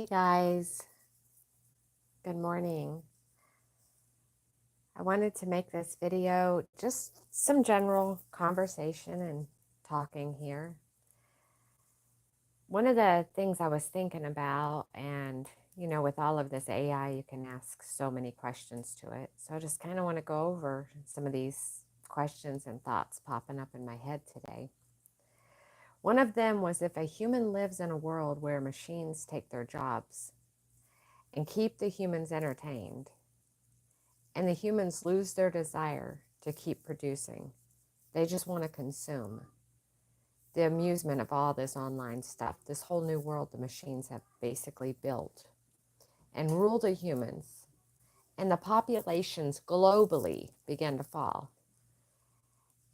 Hey guys, good morning. I wanted to make this video just some general conversation and talking here. One of the things I was thinking about, and with all of this AI, you can ask so many questions to it. So I just kind of want to go over some of these questions and thoughts popping up in my head today. One of them was, if a human lives in a world where machines take their jobs and keep the humans entertained, and the humans lose their desire to keep producing. They just want to consume the amusement of all this online stuff, this whole new world the machines have basically built and rule the humans. And the populations globally begin to fall.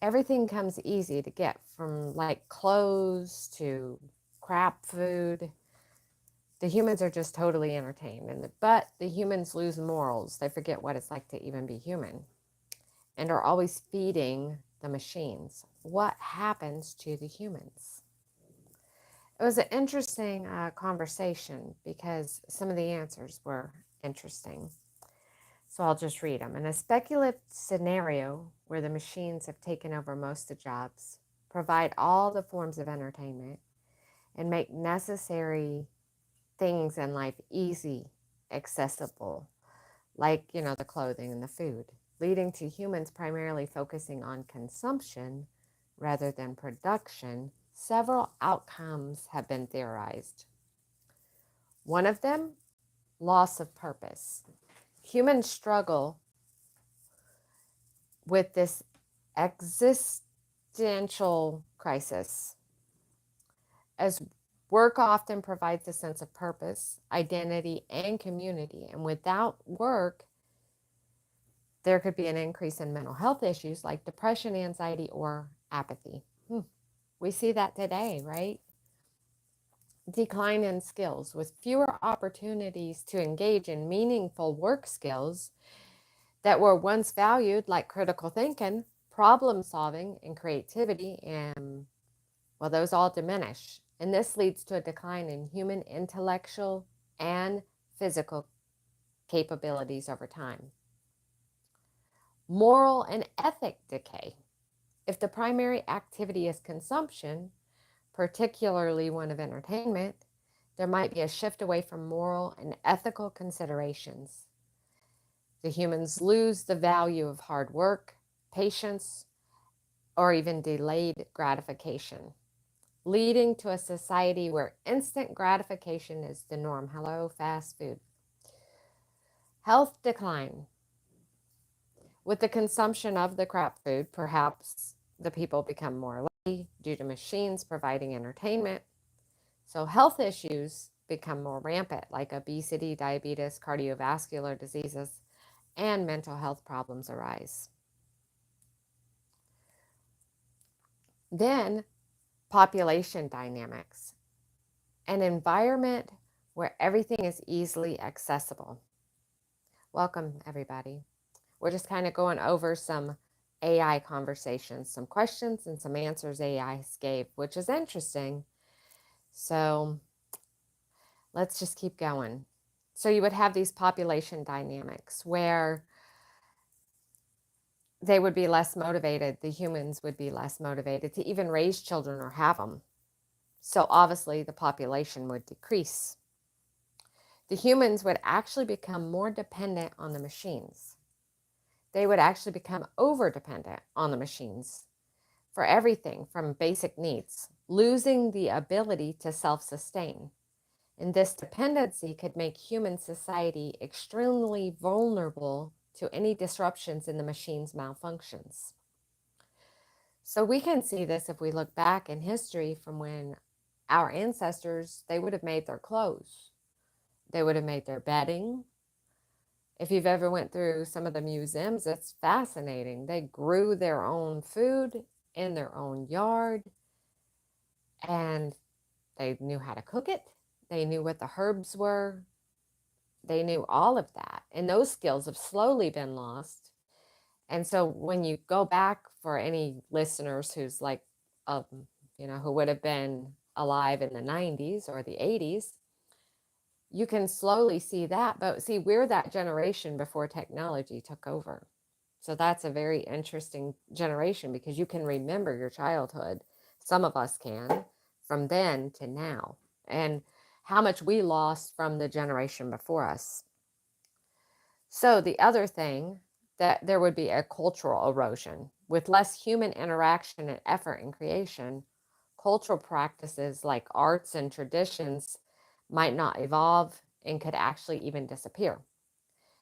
Everything comes easy to get, from like clothes to crap food. The humans are just totally entertained. But the humans lose morals. They forget what it's like to even be human, and are always feeding the machines. What happens to the humans? It was an interesting conversation because some of the answers were interesting. So I'll just read them. In a speculative scenario where the machines have taken over most of the jobs, provide all the forms of entertainment, and make necessary things in life easy, accessible, like, the clothing and the food, leading to humans primarily focusing on consumption rather than production, several outcomes have been theorized. One of them, loss of purpose. Humans struggle with this existential crisis, as work often provides a sense of purpose, identity, and community. And without work, there could be an increase in mental health issues like depression, anxiety, or apathy. We see that today, right? Decline in skills. With fewer opportunities to engage in meaningful work skills that were once valued, like critical thinking, problem solving, and creativity, and those all diminish. And this leads to a decline in human intellectual and physical capabilities over time. Moral and ethic decay. If the primary activity is consumption, particularly one of entertainment, there might be a shift away from moral and ethical considerations. The humans lose the value of hard work, patience, or even delayed gratification, leading to a society where instant gratification is the norm. Hello, fast food. Health decline. With the consumption of the crap food, perhaps the people become more lazy due to machines providing entertainment. So health issues become more rampant, like obesity, diabetes, cardiovascular diseases, and mental health problems arise. Then, population dynamics. An environment where everything is easily accessible. Welcome, everybody. We're just kind of going over some AI conversations, some questions and some answers AI gave, which is interesting. So let's just keep going. So you would have these population dynamics where they would be less motivated. The humans would be less motivated to even raise children or have them. So obviously the population would decrease. The humans would actually become more dependent on the machines. They would actually become over-dependent on the machines for everything from basic needs, losing the ability to self-sustain. And this dependency could make human society extremely vulnerable to any disruptions in the machine's malfunctions. So we can see this if we look back in history from when our ancestors, they would have made their clothes. They would have made their bedding. If you've ever went through some of the museums, it's fascinating. They grew their own food in their own yard, and they knew how to cook it. They knew what the herbs were. They knew all of that. And those skills have slowly been lost. And so when you go back, for any listeners who's like, who would have been alive in the 90s or the 80s, you can slowly see that. But see, we're that generation before technology took over. So that's a very interesting generation because you can remember your childhood. Some of us can, from then to now, and how much we lost from the generation before us. So the other thing, that there would be a cultural erosion with less human interaction and effort in creation. Cultural practices like arts and traditions might not evolve and could actually even disappear.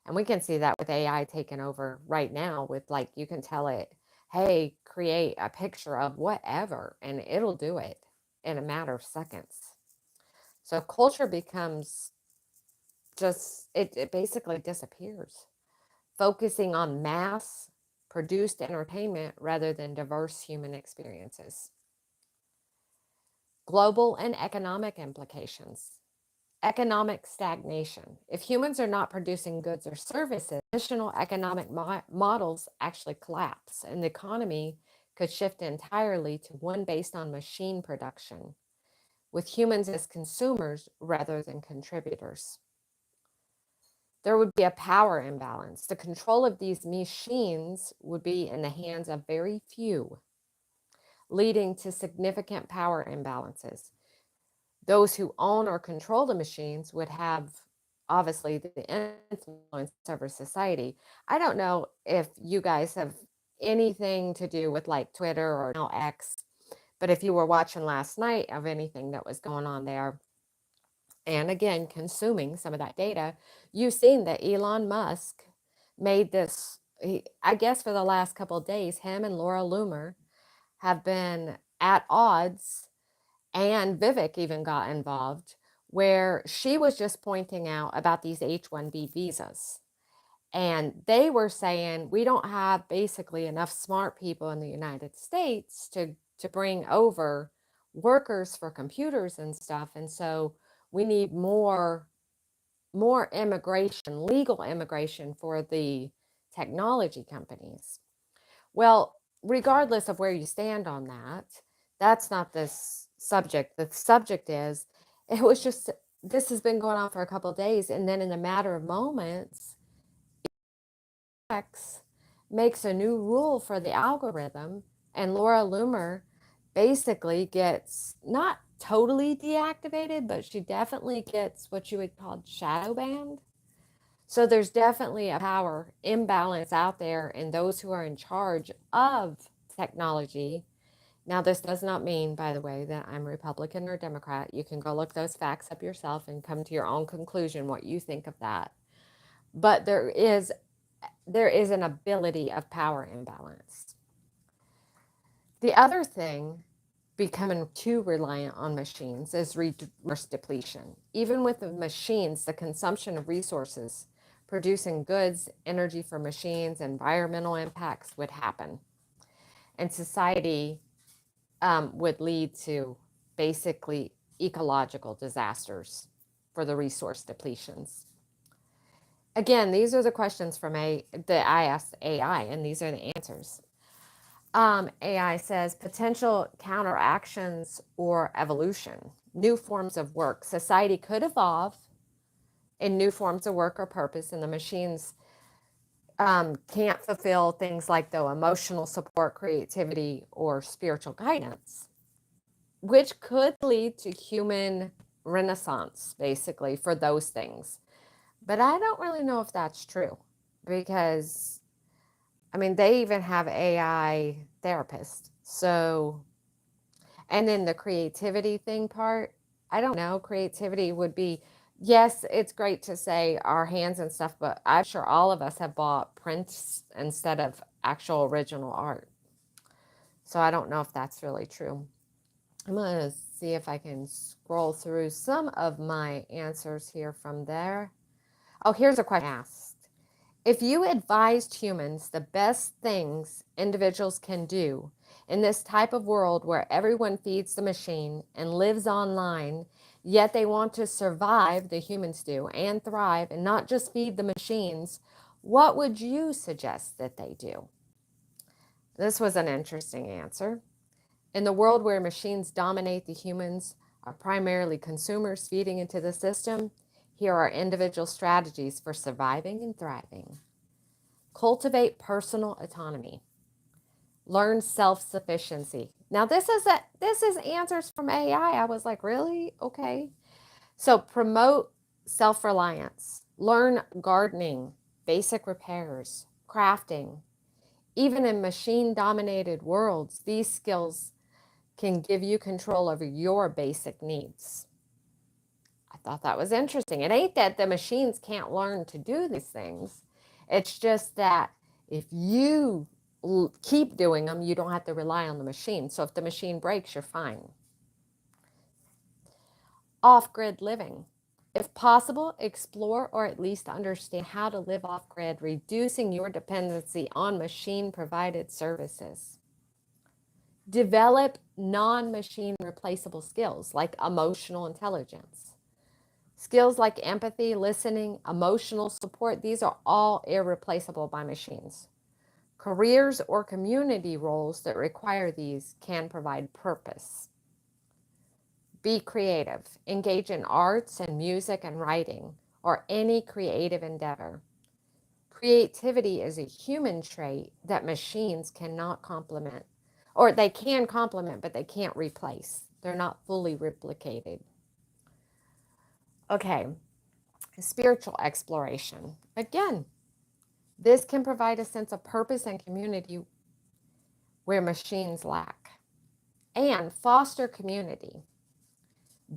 And we can see that with AI taking over right now, with like, you can tell it, hey, create a picture of whatever, and it'll do it in a matter of seconds. So culture becomes just, it basically disappears, focusing on mass produced entertainment rather than diverse human experiences. Global and economic implications. Economic stagnation. If humans are not producing goods or services, traditional economic models actually collapse, and the economy could shift entirely to one based on machine production, with humans as consumers rather than contributors. There would be a power imbalance. The control of these machines would be in the hands of very few, leading to significant power imbalances. Those who own or control the machines would have obviously the influence over society. I don't know if you guys have anything to do with like Twitter or now X, but if you were watching last night of anything that was going on there, and again, consuming some of that data, you've seen that Elon Musk made this, I guess for the last couple of days, him and Laura Loomer have been at odds, and Vivek even got involved, where she was just pointing out about these H-1B visas. And they were saying, we don't have basically enough smart people in the United States to bring over workers for computers and stuff. And so we need more immigration, legal immigration for the technology companies. Well, regardless of where you stand on that, that's not this subject. The subject is, it was just, this has been going on for a couple of days. And then in a matter of moments, X makes a new rule for the algorithm, and Laura Loomer basically gets not totally deactivated, but she definitely gets what you would call shadow banned. So there's definitely a power imbalance out there in those who are in charge of technology. Now, this does not mean, by the way, that I'm Republican or Democrat. You can go look those facts up yourself and come to your own conclusion what you think of that. But there is an ability of power imbalance. The other thing, becoming too reliant on machines, is resource depletion. Even with the machines, the consumption of resources, producing goods, energy for machines, environmental impacts would happen. And society would lead to basically ecological disasters for the resource depletions. Again, these are the questions that I asked AI, and these are the answers. AI says potential counteractions or evolution, new forms of work. Society could evolve in new forms of work or purpose, and the machines can't fulfill things like the emotional support, creativity, or spiritual guidance, which could lead to human renaissance, basically, for those things. But I don't really know if that's true because, I mean, they even have AI therapists. So, and then the creativity thing part, I don't know. Creativity would be, yes, it's great to say our hands and stuff, but I'm sure all of us have bought prints instead of actual original art. So I don't know if that's really true. I'm going to see if I can scroll through some of my answers here from there. Oh, here's a question asked. If you advised humans the best things individuals can do in this type of world where everyone feeds the machine and lives online, yet they want to survive, the humans do, and thrive, and not just feed the machines, what would you suggest that they do? This was an interesting answer. In the world where machines dominate, the humans are primarily consumers feeding into the system. Here are individual strategies for surviving and thriving. Cultivate personal autonomy. Learn self-sufficiency. Now this is answers from AI. I was like, really? Okay. So promote self-reliance. Learn gardening, basic repairs, crafting. Even in machine-dominated worlds, these skills can give you control over your basic needs. I thought that was interesting. It ain't that the machines can't learn to do these things. It's just that if you keep doing them, you don't have to rely on the machine. So if the machine breaks, you're fine. Off-grid living. If possible, explore or at least understand how to live off-grid, reducing your dependency on machine-provided services. Develop non-machine replaceable skills like emotional intelligence. Skills like empathy, listening, emotional support, these are all irreplaceable by machines. Careers or community roles that require these can provide purpose. Be creative. Engage in arts and music and writing or any creative endeavor. Creativity is a human trait that machines cannot complement, or they can complement, but they can't replace. They're not fully replicated. Okay, spiritual exploration. Again, this can provide a sense of purpose and community where machines lack. And foster community.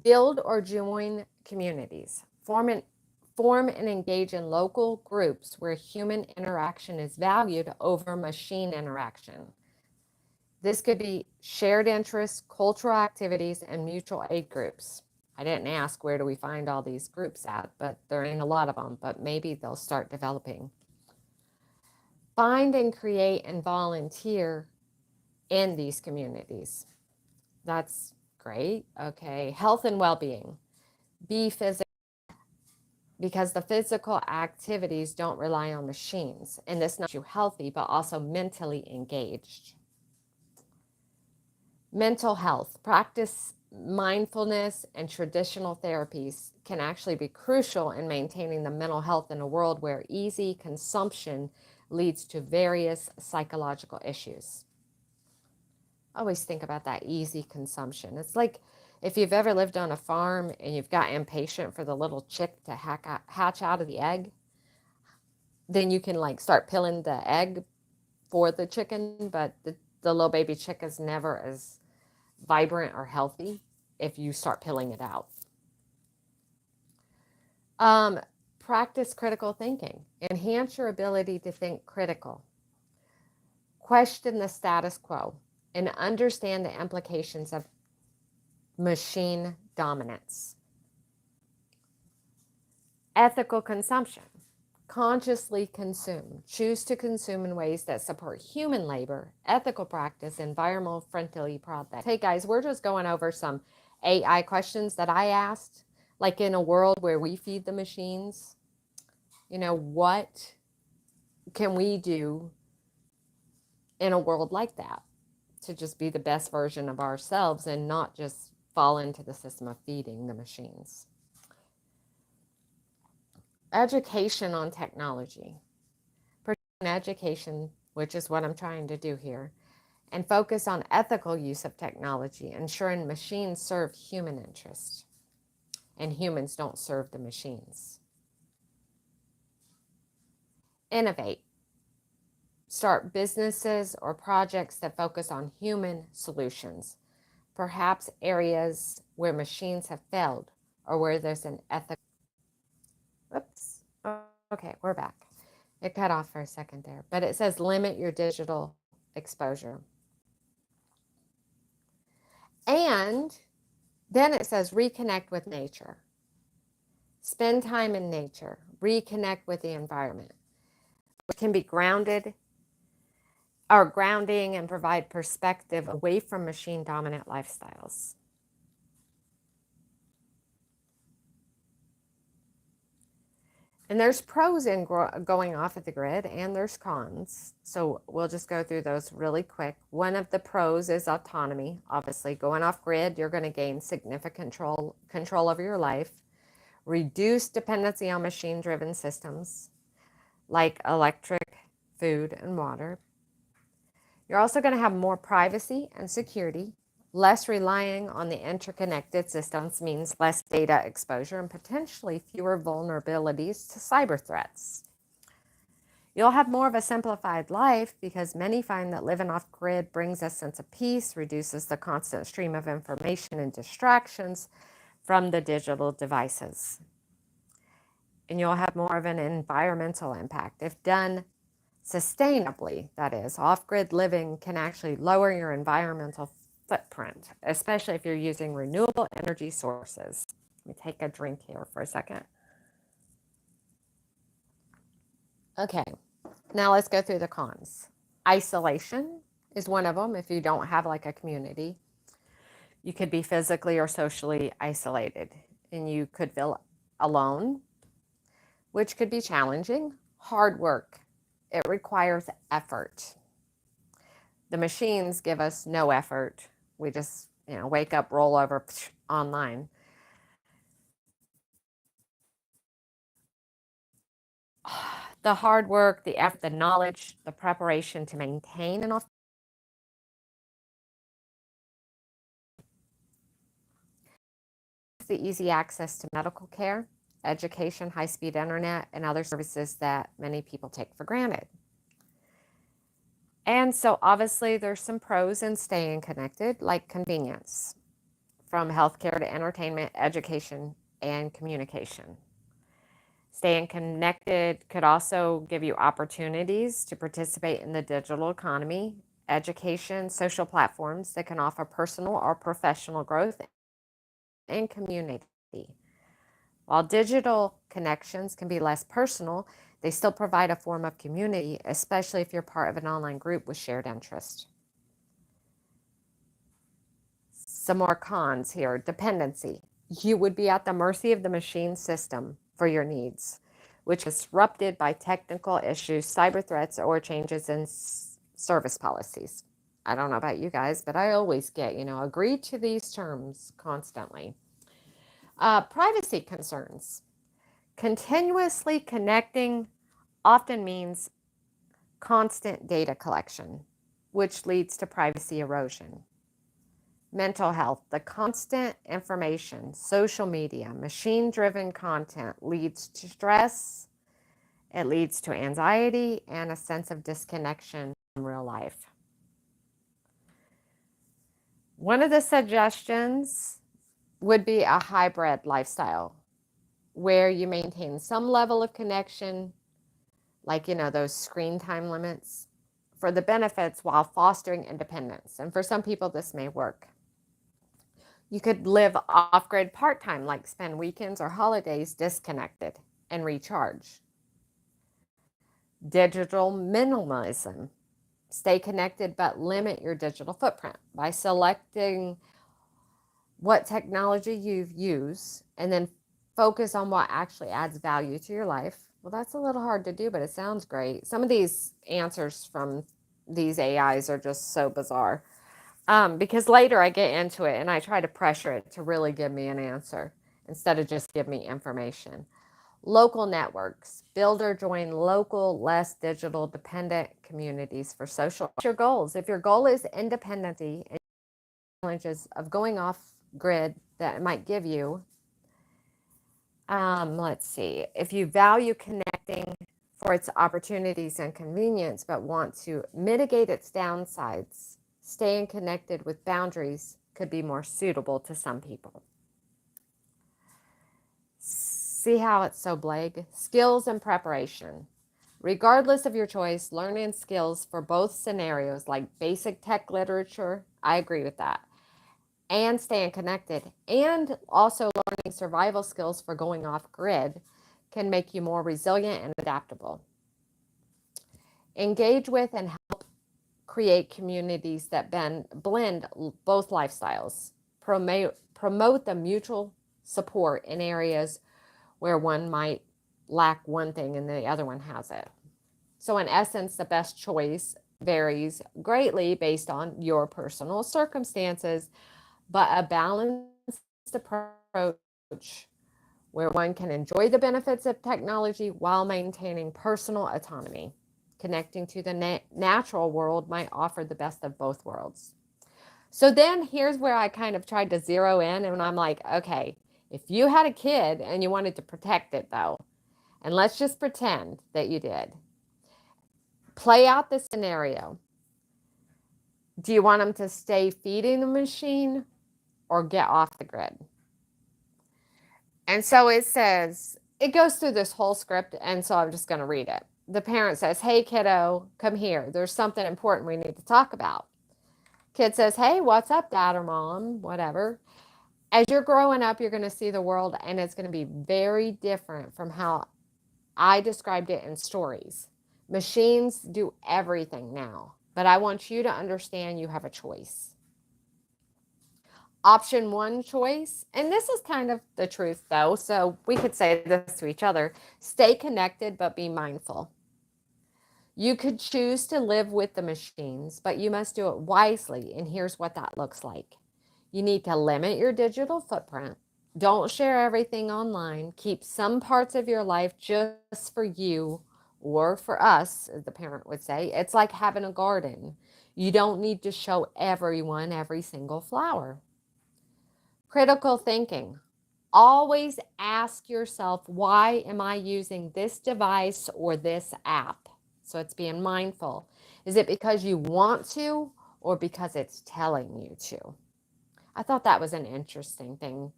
Build or join communities. Form and engage in local groups where human interaction is valued over machine interaction. This could be shared interests, cultural activities, and mutual aid groups. I didn't ask where do we find all these groups at, but there ain't a lot of them, but maybe they'll start developing. Find and create and volunteer in these communities. That's great. Okay. Health and well-being. Be physical because the physical activities don't rely on machines. And this makes you healthy, but also mentally engaged. Mental health. Practice mindfulness and traditional therapies can actually be crucial in maintaining the mental health in a world where easy consumption leads to various psychological issues. Always think about that easy consumption. It's like if you've ever lived on a farm and you've got impatient for the little chick to hatch out of the egg, then you can like start peeling the egg for the chicken, but the little baby chick is never as vibrant or healthy if you start peeling it out. Practice critical thinking. Enhance your ability to think critical. Question the status quo and understand the implications of machine dominance. Ethical consumption. Consciously consume. Choose to consume in ways that support human labor, ethical practice, environmental friendly products. Hey guys, we're just going over some AI questions that I asked. Like in a world where we feed the machines, what can we do in a world like that to just be the best version of ourselves and not just fall into the system of feeding the machines? Education on technology. Education, which is what I'm trying to do here, and focus on ethical use of technology, ensuring machines serve human interests and humans don't serve the machines. Innovate. Start businesses or projects that focus on human solutions, perhaps areas where machines have failed or where there's an ethical. Oops. Okay, we're back. It cut off for a second there, but it says limit your digital exposure. And then it says reconnect with nature. Spend time in nature. Reconnect with the environment. It can be grounding and provide perspective away from machine dominant lifestyles. And there's pros in going off of the grid and there's cons. So we'll just go through those really quick. One of the pros is autonomy. Obviously, going off grid, you're going to gain significant control over your life. reduce dependency on machine-driven systems like electric, food, and water. You're also going to have more privacy and security. Less relying on the interconnected systems means less data exposure and potentially fewer vulnerabilities to cyber threats. You'll have more of a simplified life because many find that living off grid brings a sense of peace, reduces the constant stream of information and distractions from the digital devices. And you'll have more of an environmental impact. If done sustainably, that is, off-grid living can actually lower your environmental footprint, especially if you're using renewable energy sources. Let me take a drink here for a second. Okay, now let's go through the cons. Isolation is one of them if you don't have like a community. You could be physically or socially isolated, and you could feel alone, which could be challenging. Hard work. It requires effort. The machines give us no effort. We just, wake up, roll over, online. The hard work, the effort, the knowledge, the preparation to maintain an the easy access to medical care, education, high-speed internet, and other services that many people take for granted. And so obviously there's some pros in staying connected, like convenience, from healthcare to entertainment, education, and communication. Staying connected could also give you opportunities to participate in the digital economy, education, social platforms that can offer personal or professional growth and community. While digital connections can be less personal, they still provide a form of community, especially if you're part of an online group with shared interest. Some more cons here. Dependency. You would be at the mercy of the machine system for your needs, which is disrupted by technical issues, cyber threats, or changes in service policies. I don't know about you guys, but I always get, agree to these terms constantly. Privacy concerns. Continuously connecting often means constant data collection, which leads to privacy erosion. Mental health, the constant information, social media, machine-driven content leads to stress, it leads to anxiety, and a sense of disconnection from real life. One of the suggestions would be a hybrid lifestyle where you maintain some level of connection, like, those screen time limits for the benefits while fostering independence. And for some people, this may work. You could live off-grid part-time, like spend weekends or holidays disconnected and recharge. Digital minimalism. Stay connected, but limit your digital footprint by selecting what technology you use and then focus on what actually adds value to your life. Well, that's a little hard to do, but it sounds great. Some of these answers from these AIs are just so bizarre. Because later I get into it and I try to pressure it to really give me an answer instead of just give me information. Local networks. Build or join local, less digital dependent communities for social. Your goals. If your goal is independency and challenges of going off grid that it might give you, let's see. If you value connecting for its opportunities and convenience, but want to mitigate its downsides, staying connected with boundaries could be more suitable to some people. See how it's so blag? Skills and preparation. Regardless of your choice, learning skills for both scenarios, like basic tech literature, I agree with that, and staying connected, and also learning survival skills for going off grid can make you more resilient and adaptable. Engage with and help create communities that blend both lifestyles. Promote the mutual support in areas where one might lack one thing and the other one has it. So in essence, the best choice varies greatly based on your personal circumstances, but a balanced approach where one can enjoy the benefits of technology while maintaining personal autonomy. Connecting to the natural world might offer the best of both worlds. So then here's where I kind of tried to zero in, and I'm like, okay, if you had a kid and you wanted to protect it though, and let's just pretend that you did, play out the scenario. Do you want them to stay feeding the machine or get off the grid? And so it says, it goes through this whole script, and so I'm just going to read it. The parent says, hey, kiddo, come here. There's something important we need to talk about. Kid says, hey, what's up, dad or mom, whatever. As you're growing up, you're going to see the world, and it's going to be very different from how I described it in stories. Machines do everything now, but I want you to understand you have a choice. Option one choice, and this is kind of the truth though, so we could say this to each other: stay connected, but be mindful. You could choose to live with the machines, but you must do it wisely, and here's what that looks like. You need to limit your digital footprint. Don't share everything online. Keep some parts of your life just for you or for us, as the parent would say. It's like having a garden. You don't need to show everyone every single flower. Critical thinking. Always ask yourself, why am I using this device or this app? So it's being mindful. Is it because you want to or because it's telling you to? I thought that was an interesting thing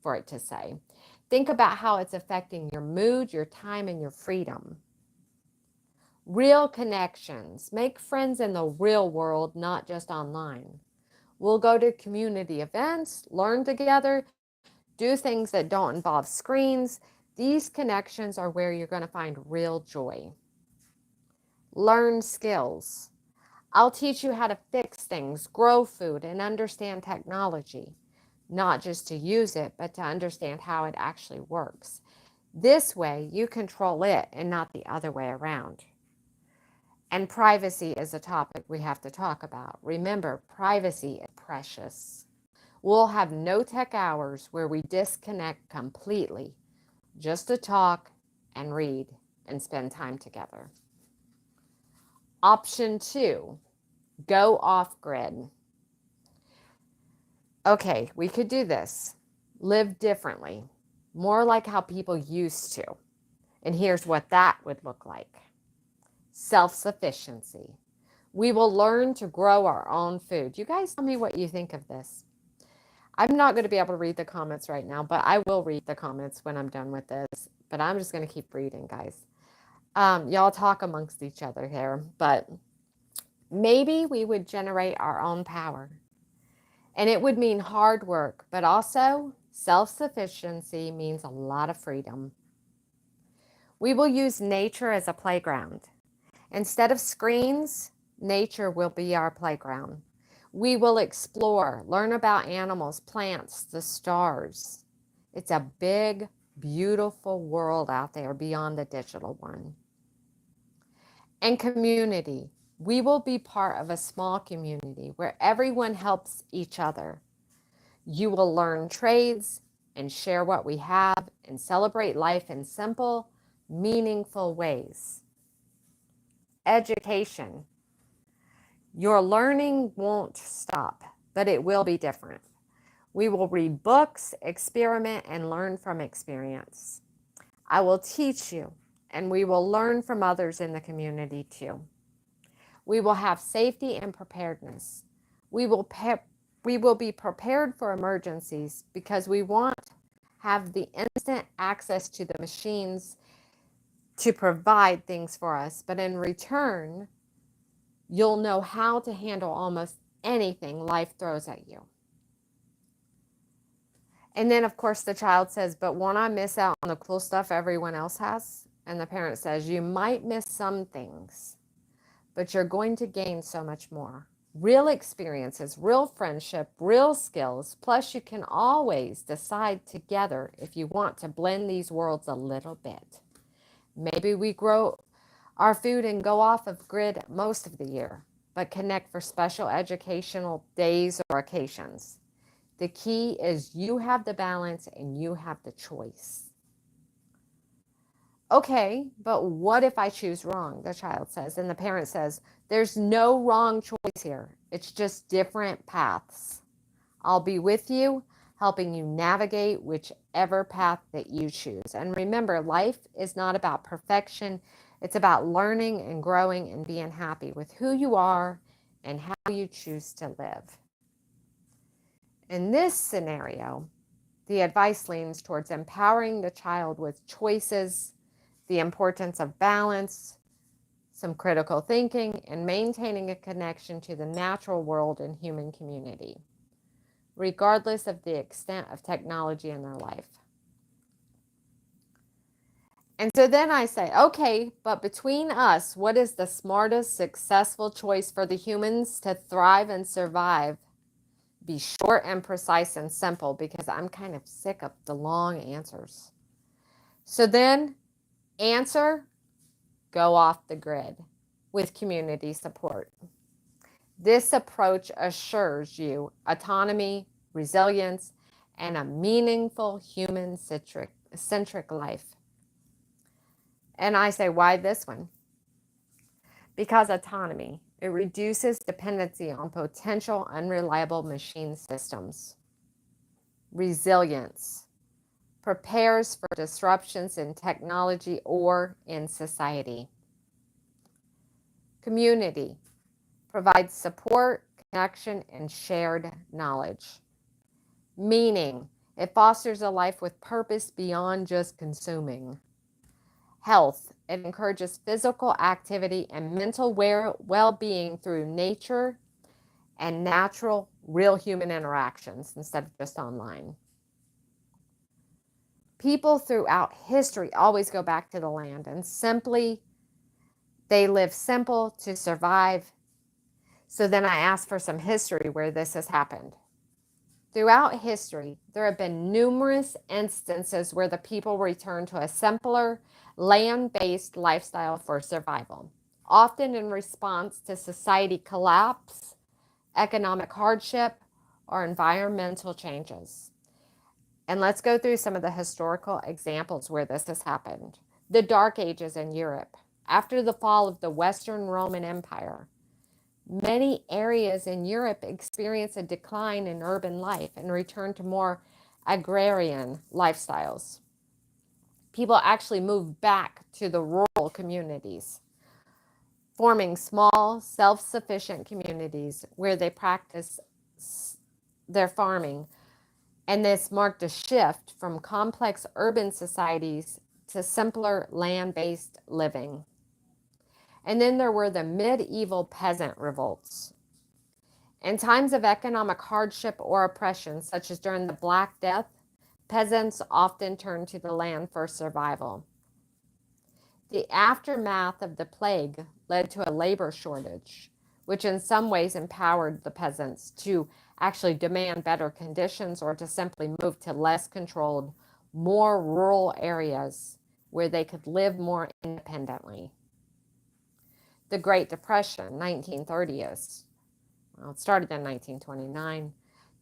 for it to say. Think about how it's affecting your mood, your time, and your freedom. Real connections. Make friends in the real world, not just online. We'll go to community events, learn together, do things that don't involve screens. These connections are where you're going to find real joy. Learn skills. I'll teach you how to fix things, grow food, and understand technology. Not just to use it, but to understand how it actually works. This way, you control it and not the other way around. And privacy is a topic we have to talk about. Remember, privacy is precious. We'll have no tech hours where we disconnect completely, just to talk and read and spend time together. Option two, go off grid. Okay, we could do this. Live differently, more like how people used to. And here's what that would look like. Self-sufficiency. We will learn to grow our own food. You guys tell me what you think of this. I'm not going to be able to read the comments right now, but I will read the comments when I'm done with this. But I'm just going to keep reading, guys. Y'all talk amongst each other here, but maybe we would generate our own power. And it would mean hard work, but also self-sufficiency means a lot of freedom. We will use nature as a playground. Instead of screens, nature will be our playground. We will explore, learn about animals, plants, the stars. It's a big, beautiful world out there beyond the digital one. And community. We will be part of a small community where everyone helps each other. You will learn trades and share what we have and celebrate life in simple, meaningful ways. Education. Your learning won't stop, but it will be different. We will read books, experiment, and learn from experience. I will teach you, and we will learn from others in the community too. We will have safety and preparedness. We will be prepared for emergencies because we want to have the instant access to the machines to provide things for us. But in return, you'll know how to handle almost anything life throws at you. And then, of course, the child says, but won't I miss out on the cool stuff everyone else has? And the parent says, you might miss some things, but you're going to gain so much more. Real experiences, real friendship, real skills. Plus, you can always decide together if you want to blend these worlds a little bit. Maybe we grow our food and go off of grid most of the year, but connect for special educational days or occasions. The key is you have the balance and you have the choice. Okay, but what if I choose wrong? The child says. And the parent says, there's no wrong choice here. It's just different paths. I'll be with you, helping you navigate whichever path that you choose. And remember, life is not about perfection. It's about learning and growing and being happy with who you are and how you choose to live. In this scenario, the advice leans towards empowering the child with choices, the importance of balance, some critical thinking, and maintaining a connection to the natural world and human community, regardless of the extent of technology in their life. And so then I say, okay, but between us, what is the smartest, successful choice for the humans to thrive and survive? Be short and precise and simple, because I'm kind of sick of the long answers. So then, answer, go off the grid with community support. This approach assures you autonomy, resilience, and a meaningful human-centric life. And I say, why this one? Because autonomy, it reduces dependency on potential unreliable machine systems. Resilience prepares for disruptions in technology or in society. Community provides support, connection, and shared knowledge. Meaning, it fosters a life with purpose beyond just consuming. Health, it encourages physical activity and mental well-being through nature and natural, real human interactions instead of just online. People throughout history always go back to the land, and they live simple to survive. So then I ask for some history where this has happened. Throughout history, there have been numerous instances where the people return to a simpler, land-based lifestyle for survival, often in response to society collapse, economic hardship, or environmental changes. And let's go through some of the historical examples where this has happened. The Dark Ages in Europe. After the fall of the Western Roman Empire, many areas in Europe experience a decline in urban life and return to more agrarian lifestyles. People actually move back to the rural communities, forming small, self-sufficient communities where they practice their farming. And this marked a shift from complex urban societies to simpler land-based living. And then there were the medieval peasant revolts. In times of economic hardship or oppression, such as during the Black Death, peasants often turned to the land for survival. The aftermath of the plague led to a labor shortage, which in some ways empowered the peasants to actually demand better conditions or to simply move to less controlled, more rural areas where they could live more independently. The Great Depression, 1930s. Well, it started in 1929.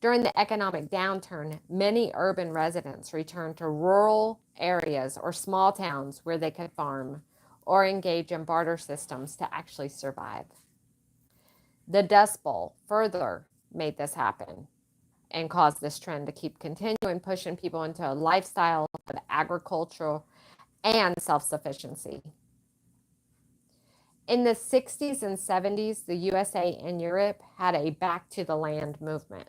During the economic downturn, many urban residents returned to rural areas or small towns where they could farm or engage in barter systems to actually survive. The Dust Bowl further made this happen and caused this trend to keep continuing, pushing people into a lifestyle of agriculture and self-sufficiency. In the 60s and 70s, the USA and Europe had a back to the land movement.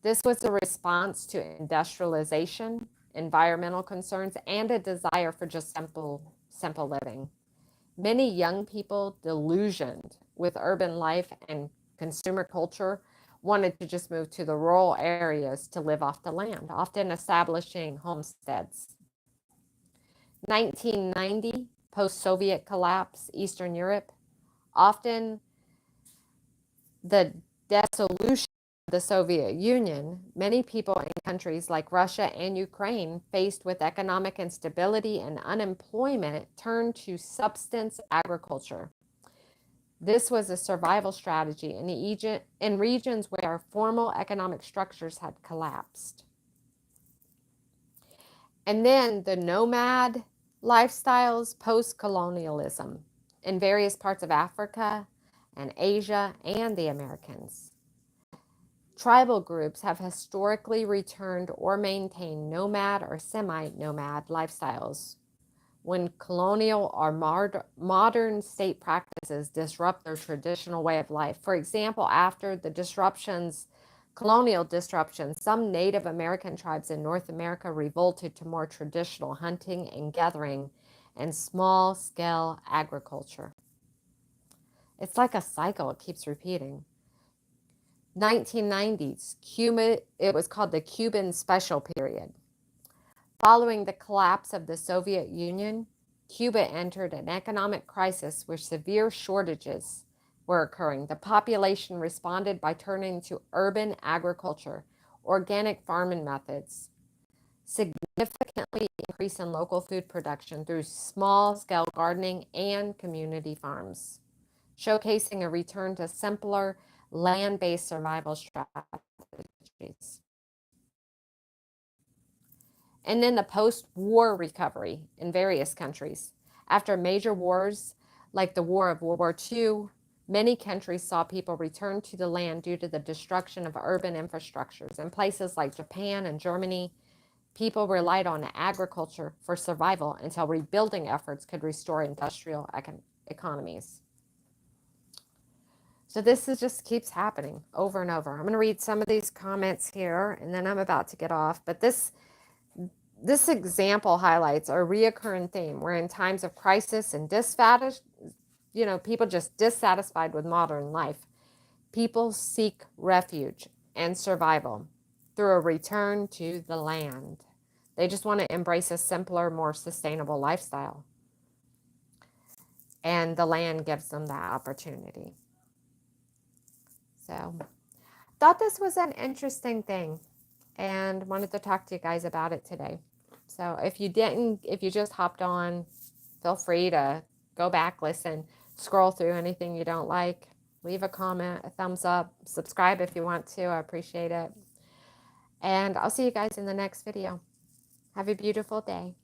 This was a response to industrialization, environmental concerns, and a desire for just simple living. Many young people, disillusioned with urban life and consumer culture, wanted to just move to the rural areas to live off the land, often establishing homesteads. 1990, post-Soviet collapse, Eastern Europe, often the dissolution of the Soviet Union, many people in countries like Russia and Ukraine, faced with economic instability and unemployment, turned to subsistence agriculture. This was a survival strategy in regions where formal economic structures had collapsed. And then the nomad Lifestyles post-colonialism in various parts of Africa and Asia and the Americans. Tribal groups have historically returned or maintained nomad or semi-nomad lifestyles when colonial or modern state practices disrupt their traditional way of life. For example, after the colonial disruptions, some Native American tribes in North America revolted to more traditional hunting and gathering and small scale agriculture. It's like a cycle, it keeps repeating. 1990s, Cuba, it was called the Cuban Special Period. Following the collapse of the Soviet Union, Cuba entered an economic crisis where severe shortages were occurring. The population responded by turning to urban agriculture, organic farming methods, significantly increasing local food production through small-scale gardening and community farms, showcasing a return to simpler land-based survival strategies. And then the post-war recovery in various countries. After major wars like the War of World War II, many countries saw people return to the land due to the destruction of urban infrastructures. In places like Japan and Germany, people relied on agriculture for survival until rebuilding efforts could restore industrial economies. So this just keeps happening over and over. I'm going to read some of these comments here, and then I'm about to get off. But this example highlights a reoccurring theme where in times of crisis and people just dissatisfied with modern life, people seek refuge and survival through a return to the land. They just want to embrace a simpler, more sustainable lifestyle. And the land gives them that opportunity. So, thought this was an interesting thing and wanted to talk to you guys about it today. So if you just hopped on, feel free to go back, listen, scroll through anything you don't like, leave a comment, a thumbs up, subscribe if you want to. I appreciate it. And I'll see you guys in the next video. Have a beautiful day.